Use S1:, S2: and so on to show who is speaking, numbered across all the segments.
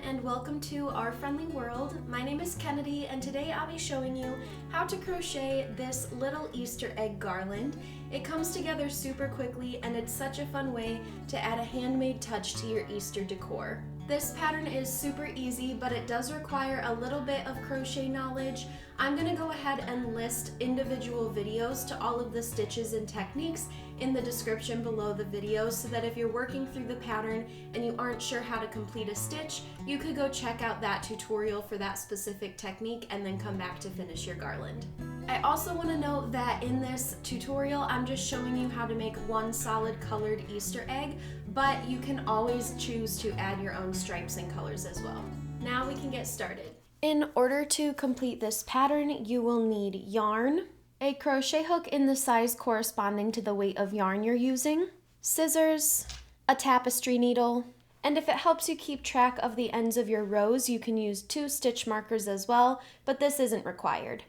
S1: and welcome to Our Friendly World. My name is Kennedy and today I'll be showing you how to crochet this little Easter egg garland. It comes together super quickly and it's such a fun way to add a handmade touch to your Easter decor. This pattern is super easy, but it does require a little bit of crochet knowledge. I'm going to go ahead and list individual videos to all of the stitches and techniques in the description below the video so that if you're working through the pattern and you aren't sure how to complete a stitch, you could go check out that tutorial for that specific technique and then come back to finish your garland. I also want to note that in this tutorial, I'm just showing you how to make one solid colored Easter egg, but you can always choose to add your own stripes and colors as well. Now we can get started. In order to complete this pattern, you will need yarn, a crochet hook in the size corresponding to the weight of yarn you're using, scissors, a tapestry needle, and if it helps you keep track of the ends of your rows, you can use 2 stitch markers as well, but this isn't required.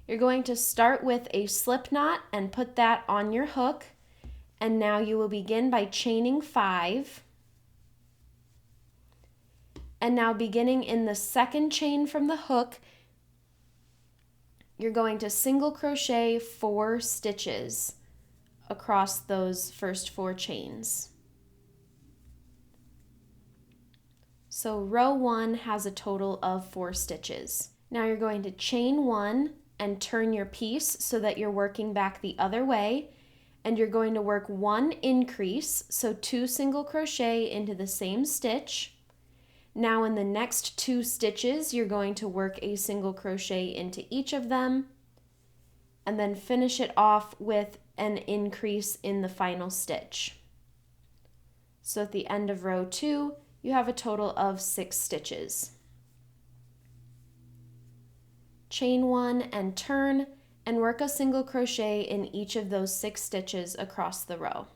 S1: You're going to start with a slip knot and put that on your hook, and now you will begin by chaining 5. And now beginning in the second chain from the hook, you're going to single crochet 4 stitches across those first 4 chains. So row 1 has a total of 4 stitches. Now you're going to chain 1 and turn your piece so that you're working back the other way, and you're going to work 1 increase, so 2 single crochet into the same stitch. Now in the next 2 stitches, you're going to work a single crochet into each of them, and then finish it off with an increase in the final stitch. So at the end of row 2, you have a total of 6 stitches. Chain 1 and turn, and work a single crochet in each of those 6 stitches across the row.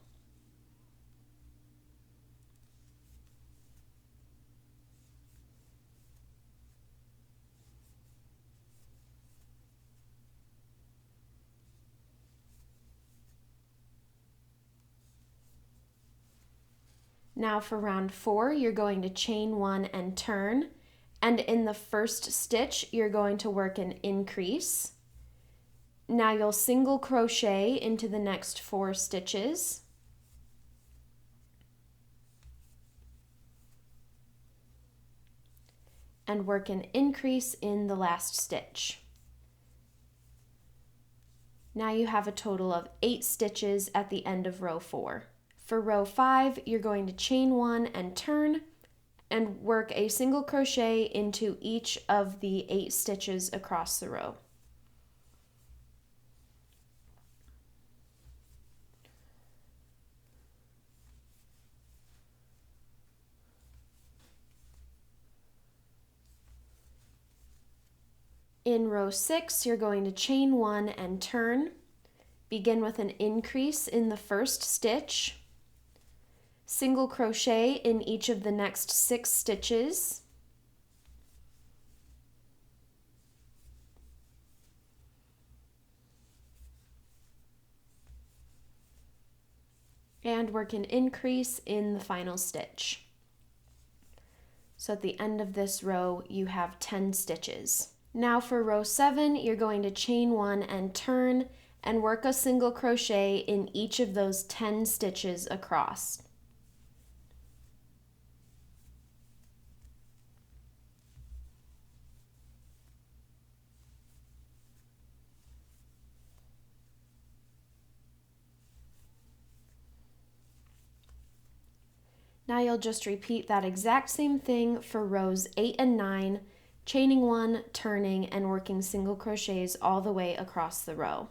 S1: Now for round 4, you're going to chain 1 and turn, and in the first stitch, you're going to work an increase. Now you'll single crochet into the next 4 stitches. And work an increase in the last stitch. Now you have a total of 8 stitches at the end of row 4. For row 5, you're going to chain 1 and turn, and work a single crochet into each of the 8 stitches across the row. In row 6, you're going to chain 1 and turn, begin with an increase in the first stitch, single crochet in each of the next 6 stitches, and work an increase in the final stitch. So at the end of this row, you have 10 stitches. Now for row 7, you're going to chain 1 and turn, and work a single crochet in each of those 10 stitches across. Now you'll just repeat that exact same thing for rows 8 and 9, chaining 1, turning, and working single crochets all the way across the row.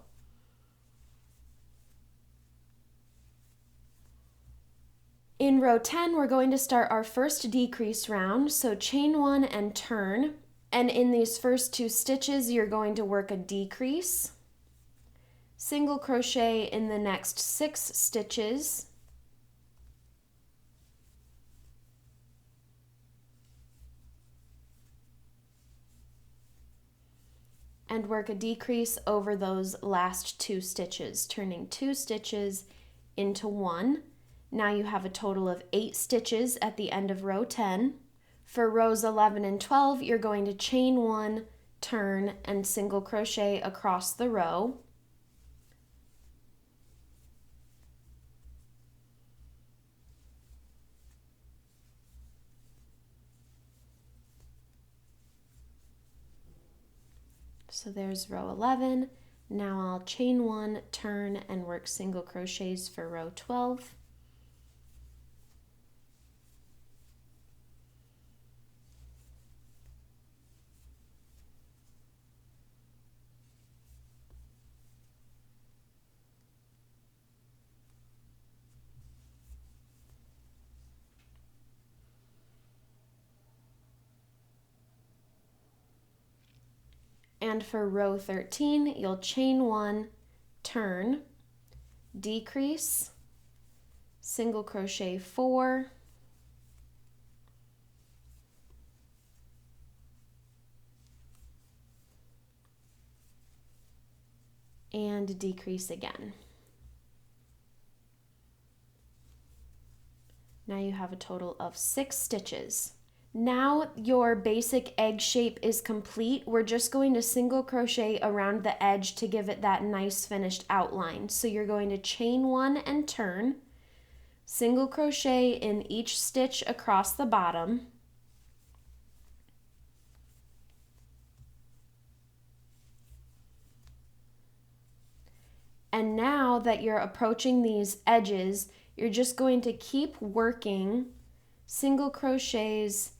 S1: In row 10, we're going to start our first decrease round, so chain 1 and turn, and in these first 2 stitches, you're going to work a decrease, single crochet in the next 6 stitches, and work a decrease over those last 2 stitches, turning 2 stitches into 1. Now you have a total of 8 stitches at the end of row 10. For rows 11 and 12, you're going to chain 1, turn, and single crochet across the row. So there's row 11. Now I'll chain 1, turn, and work single crochets for row 12. And for row 13, you'll chain 1, turn, decrease, single crochet 4, and decrease again. Now you have a total of 6 stitches. Now your basic egg shape is complete. We're just going to single crochet around the edge to give it that nice finished outline. So you're going to chain 1 and turn, single crochet in each stitch across the bottom, and now that you're approaching these edges, you're just going to keep working single crochets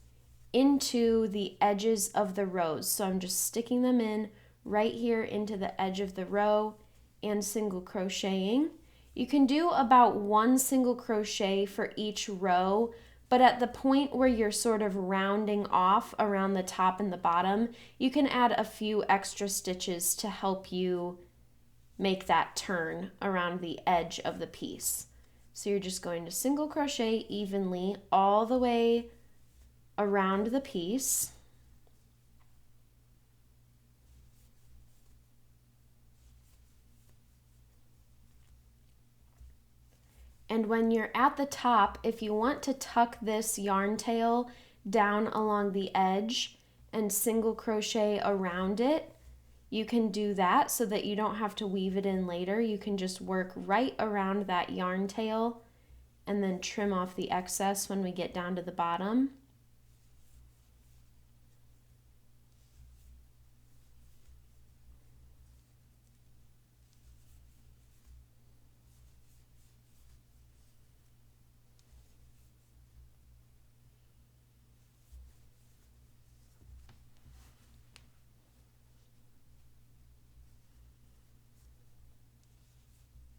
S1: into the edges of the rows. So I'm just sticking them in right here into the edge of the row and single crocheting. You can do about 1 single crochet for each row, but at the point where you're sort of rounding off around the top and the bottom, you can add a few extra stitches to help you make that turn around the edge of the piece. So you're just going to single crochet evenly all the way around the piece. And when you're at the top, if you want to tuck this yarn tail down along the edge and single crochet around it, you can do that so that you don't have to weave it in later. You can just work right around that yarn tail and then trim off the excess when we get down to the bottom.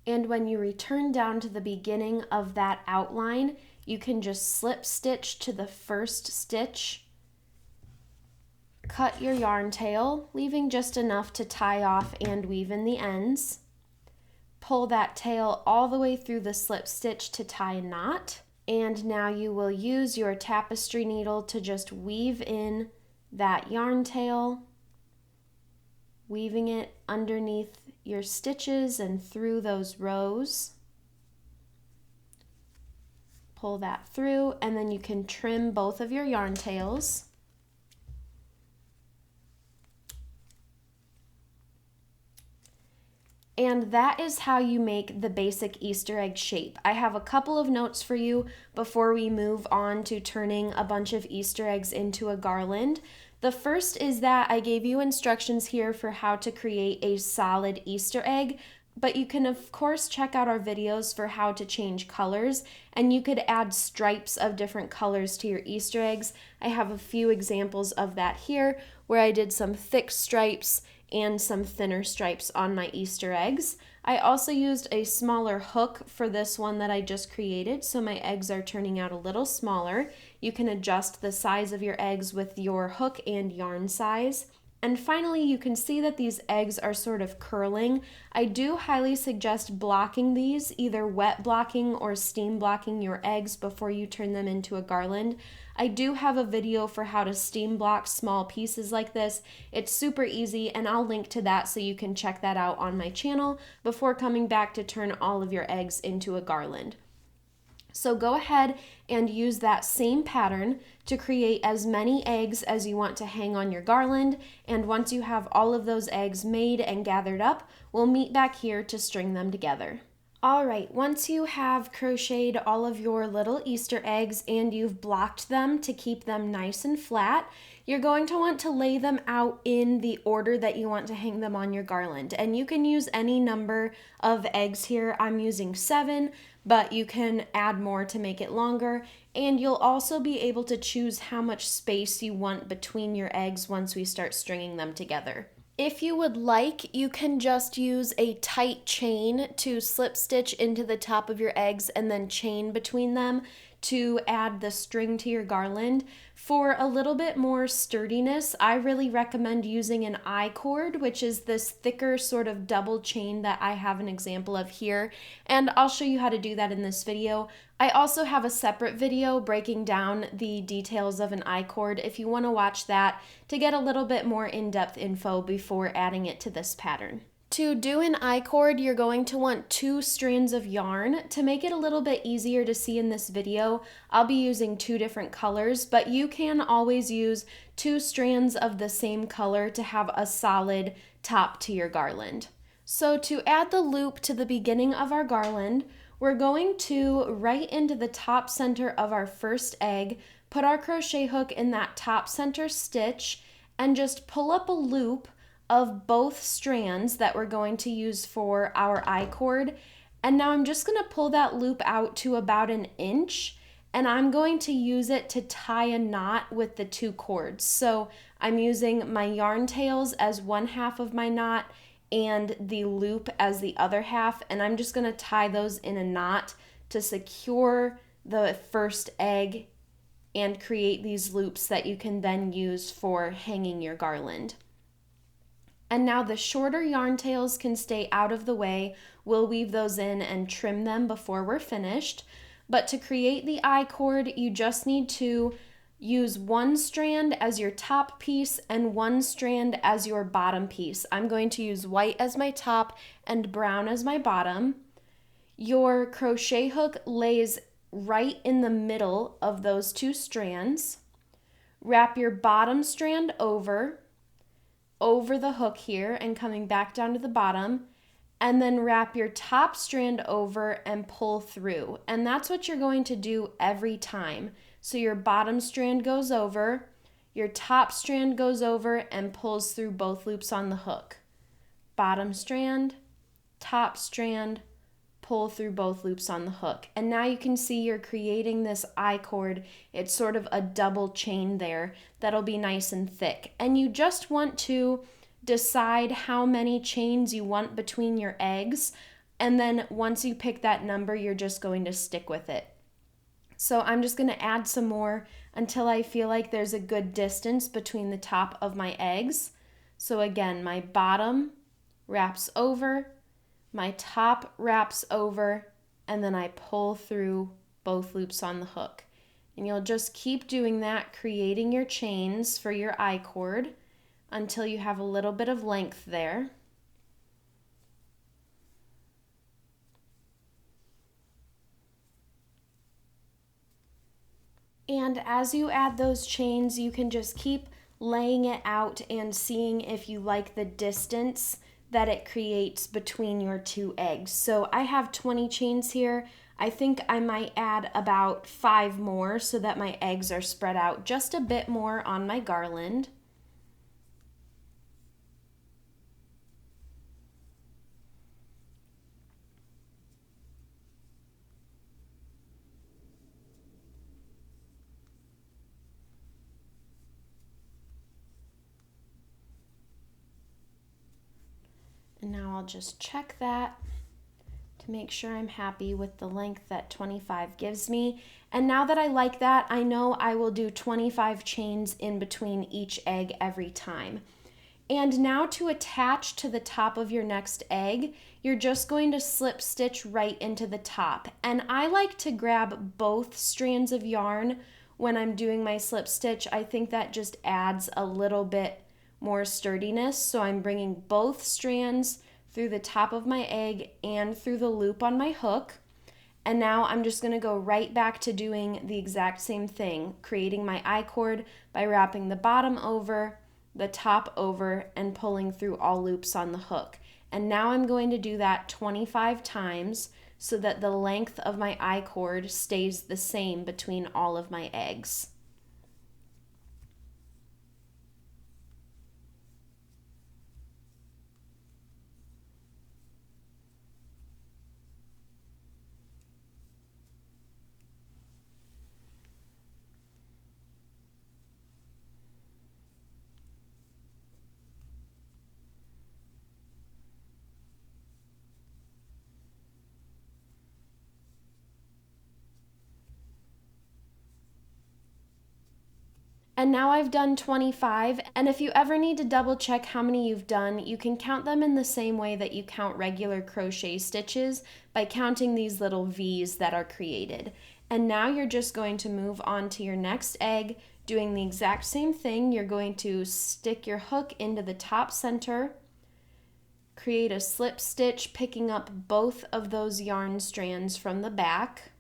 S1: And when you return down to the beginning of that outline, you can just slip stitch to the first stitch, cut your yarn tail, leaving just enough to tie off and weave in the ends. Pull that tail all the way through the slip stitch to tie a knot. And now you will use your tapestry needle to just weave in that yarn tail, weaving it underneath your stitches and through those rows. Pull that through, and then you can trim both of your yarn tails. And that is how you make the basic Easter egg shape. I have a couple of notes for you before we move on to turning a bunch of Easter eggs into a garland. The first is that I gave you instructions here for how to create a solid Easter egg, but you can of course check out our videos for how to change colors, and you could add stripes of different colors to your Easter eggs. I have a few examples of that here where I did some thick stripes and some thinner stripes on my Easter eggs. I also used a smaller hook for this one that I just created, so my eggs are turning out a little smaller. You can adjust the size of your eggs with your hook and yarn size. And finally, you can see that these eggs are sort of curling. I do highly suggest blocking these, either wet blocking or steam blocking your eggs before you turn them into a garland. I do have a video for how to steam block small pieces like this. It's super easy, and I'll link to that so you can check that out on my channel before coming back to turn all of your eggs into a garland. So go ahead and use that same pattern to create as many eggs as you want to hang on your garland. And once you have all of those eggs made and gathered up, we'll meet back here to string them together. All right, once you have crocheted all of your little Easter eggs and you've blocked them to keep them nice and flat, you're going to want to lay them out in the order that you want to hang them on your garland. And you can use any number of eggs here. I'm using 7, but you can add more to make it longer. And you'll also be able to choose how much space you want between your eggs once we start stringing them together. If you would like, you can just use a tight chain to slip stitch into the top of your eggs and then chain between them to add the string to your garland. For a little bit more sturdiness, I really recommend using an I-cord, which is this thicker sort of double chain that I have an example of here, and I'll show you how to do that in this video. I also have a separate video breaking down the details of an I-cord if you want to watch that to get a little bit more in-depth info before adding it to this pattern. To do an I-cord, you're going to want 2 strands of yarn. To make it a little bit easier to see in this video, I'll be using 2 different colors, but you can always use 2 strands of the same color to have a solid top to your garland. So to add the loop to the beginning of our garland, we're going to, right into the top center of our first egg, put our crochet hook in that top center stitch and just pull up a loop of both strands that we're going to use for our I-cord. And now I'm just going to pull that loop out to about 1 inch, and I'm going to use it to tie a knot with the 2 cords. So I'm using my yarn tails as 1/2 of my knot and the loop as the other half, and I'm just going to tie those in a knot to secure the first egg and create these loops that you can then use for hanging your garland. And now the shorter yarn tails can stay out of the way. We'll weave those in and trim them before we're finished. But to create the I-cord, you just need to use 1 strand as your top piece and 1 strand as your bottom piece. I'm going to use white as my top and brown as my bottom. Your crochet hook lays right in the middle of those 2 strands. Wrap your bottom strand over the hook here and coming back down to the bottom, and then wrap your top strand over and pull through. And that's what you're going to do every time. So your bottom strand goes over, your top strand goes over and pulls through both loops on the hook. Bottom strand, top strand, pull through both loops on the hook. And now you can see you're creating this I-cord. It's sort of a double chain there that'll be nice and thick. And you just want to decide how many chains you want between your eggs. And then once you pick that number, you're just going to stick with it. So I'm just going to add some more until I feel like there's a good distance between the top of my eggs. So again, my bottom wraps over, my top wraps over, and then I pull through both loops on the hook. And you'll just keep doing that, creating your chains for your I-cord until you have a little bit of length there. And as you add those chains, you can just keep laying it out and seeing if you like the distance that it creates between your 2 eggs. So I have 20 chains here. I think I might add about 5 more so that my eggs are spread out just a bit more on my garland. And now I'll just check that to make sure I'm happy with the length that 25 gives me. And now that I like that, I know I will do 25 chains in between each egg every time. And now to attach to the top of your next egg, you're just going to slip stitch right into the top. And I like to grab both strands of yarn when I'm doing my slip stitch. I think that just adds a little bit more sturdiness. So I'm bringing both strands through the top of my egg and through the loop on my hook. And now I'm just gonna go right back to doing the exact same thing, creating my I-cord by wrapping the bottom over, the top over, and pulling through all loops on the hook. And now I'm going to do that 25 times so that the length of my I-cord stays the same between all of my eggs. And now I've done 25, and if you ever need to double check how many you've done, you can count them in the same way that you count regular crochet stitches by counting these little V's that are created. And now you're just going to move on to your next egg, doing the exact same thing. You're going to stick your hook into the top center, create a slip stitch, picking up both of those yarn strands from the back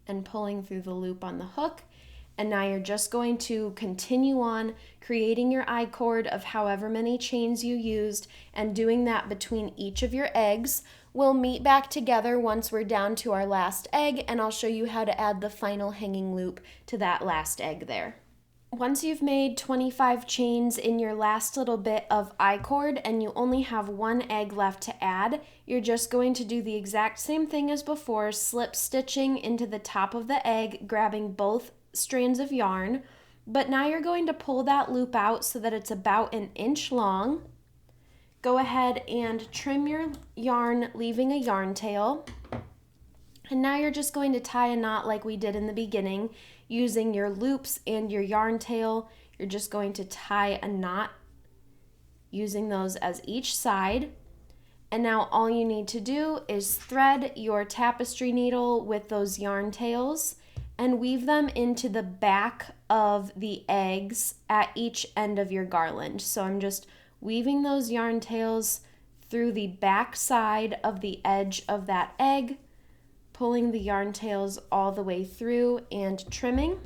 S1: and pulling through the loop on the hook. And now you're just going to continue on creating your I-cord of however many chains you used and doing that between each of your eggs. We'll meet back together once we're down to our last egg, and I'll show you how to add the final hanging loop to that last egg there. Once you've made 25 chains in your last little bit of I-cord and you only have one egg left to add, you're just going to do the exact same thing as before, slip stitching into the top of the egg, grabbing both strands of yarn, but now you're going to pull that loop out so that it's about 1 inch long. Go ahead and trim your yarn, leaving a yarn tail. And now you're just going to tie a knot like we did in the beginning, using your loops and your yarn tail. You're just going to tie a knot using those as each side. And now all you need to do is thread your tapestry needle with those yarn tails and weave them into the back of the eggs at each end of your garland. So I'm just weaving those yarn tails through the back side of the edge of that egg, pulling the yarn tails all the way through and trimming.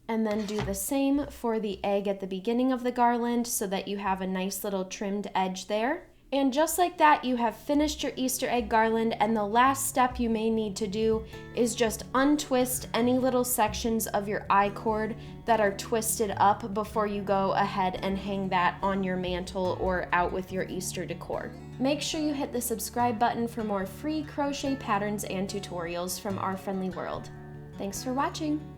S1: And then do the same for the egg at the beginning of the garland so that you have a nice little trimmed edge there. And just like that, you have finished your Easter egg garland, and the last step you may need to do is just untwist any little sections of your I-cord that are twisted up before you go ahead and hang that on your mantle or out with your Easter decor. Make sure you hit the subscribe button for more free crochet patterns and tutorials from Our Friendly World. Thanks for watching!